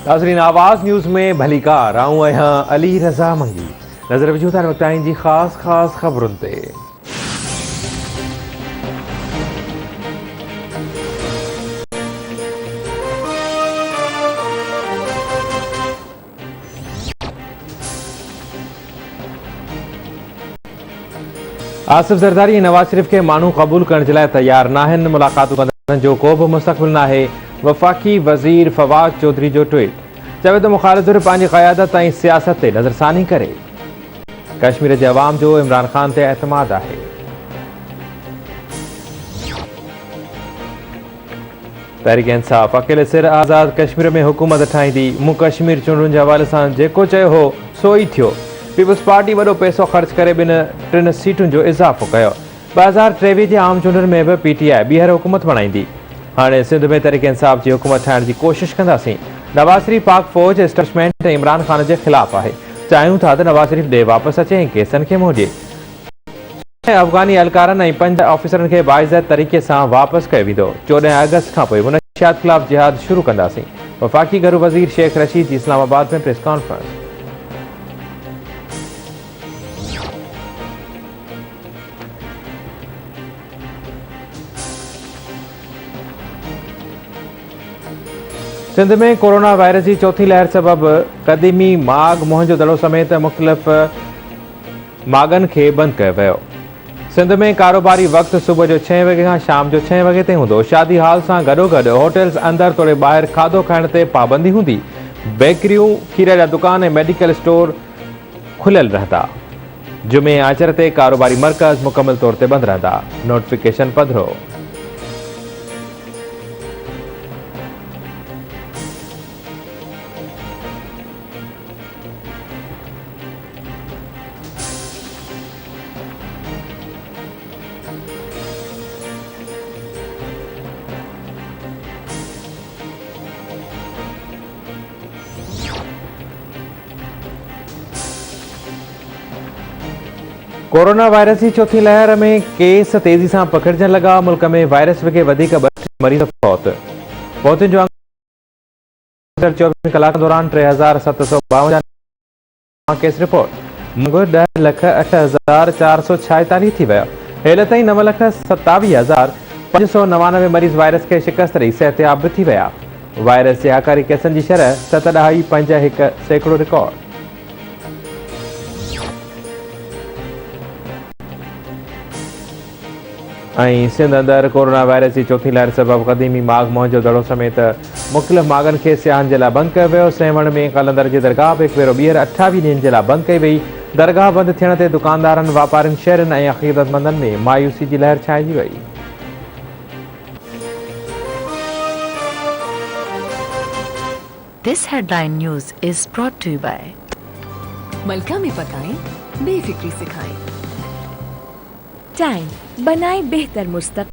नाज़रीन, आवाज़ न्यूज़ में भलीकार आऊं यहाँ अली रज़ा मंगी नज़र विझूं था वक़्ताइन जी ख़ास ख़बरुनि ते। आसिफ ज़रदारी नवाज़ शरीफ के मानू क़बूल करण जे लाइ तैयार नाहिन। मुलाक़ातूं कंदड़ जो को बि मुस्तक़बिल नाहे। वफ़ाक़ी वज़ीर फवाद चौधरी जो ट्वीट चवे तो मुख़ालिफ़ धुर पंहिंजी क़यादत ऐं सियासत ते नज़रसानी करे। कश्मीर जे अवाम जो इमरान ख़ान ते एतमाद आहे। तहरीक इंसाफ़ अकेले सिर आज़ाद कश्मीर में हुकूमत ठाहींदी। मूं कश्मीर चूंडुनि जे हवाले सां जेको चयो हो सो ई थियो। पीपल्स पार्टी वॾो पैसो ख़र्च करे टिन सीटुनि जो इज़ाफ़ो कयो। 2023 जे आम चूंडुनि में बि PTI ॿीहर हुकूमत बणाईंदी। हाणे सिंध में तहरीक इंसाफ़ जी हुकूमत ठाहिण जी कोशिश कंदासीं। नवाज़ शरीफ पाक फ़ौज एस्टेब्लिशमेंट ऐं इमरान ख़ान जे ख़िलाफ़ आहे। चाहियूं था त नवाज़ शरीफ ॾे वापसि अचे ऐं केसनि खे मोड़े। अफ़गानी एहलकारनि ऐं 5 ऑफिसरनि खे बाइज़त तरीक़े सां वापसि कयो वेंदो। 14 अगस्त खां पोइ मुनशियात ख़िलाफ़ जिहाद शुरू कंदासीं। वफ़ाक़ी घरू वज़ीर शेख रशीद जी इस्लामाबाद में प्रेस कॉन्फ्रेंस। सिंध में कोरोना वायरस की चौथी लहर सबब क़दीमी माग मोहन जो दड़ो समेत मुख़्तलिफ़ मागन के बंद किया वियो। सिंध में कारोबारी वक्त सुबह जो 6 वगे खां शाम जो 6 वगे ते हूंदो। शादी हाल सां गॾोगॾु होटल्स अंदर तोड़े ॿाहिरि खाधो खाइण ते पाबंदी हूंदी। बेकरियूं, खीर जा दुकान ऐं मेडिकल स्टोर खुलियल रहंदा। जुमे आचर ते कारोबारी मरकज़ मुकम्मल तौर ते बंद रहंदा। नोटिफिकेशन पधरो। कोरोना वायरस की चौथी लहर में केस तेजी से पकड़जन लगा। मुल्क में वायरस के वधीक 32 मरीज फौत। मौतुनि जो 24 कलाक दौरान 3752 केस रिपोर्ट। 10,08,446 थी विया। हेल ताईं 9,27,599 मरीज वायरस के शिकस्त ॾेई सिहतयाब भी थी विया। वायरस जे आकारी केसनि जी शरह 7.51% रिकॉर्ड। सिंध अंदर कोरोना वायरस की चौथी लहर सबब क़दीमी माग मोहन जो दड़ो समेत मुख़्तलिफ़ मागन के सियाहन जे लाइ बंद कियो वियो। सेवण में कलंदर जी दरगाह बि हिकु भेरो ॿीहर 28 ॾींहंनि जे लाइ बंद कई वई। दरगाह बंद थियण ते दुकानदारनि, वापारियुनि, शहरनि ऐं अक़ीदतमंदनि में मायूसी जी लहर छाइजी वई। This headline news is brought to you by मलका में पकाएं, बेफिक्री से खाएं। टाइम बनाए बेहतर मुस्तक़बिल।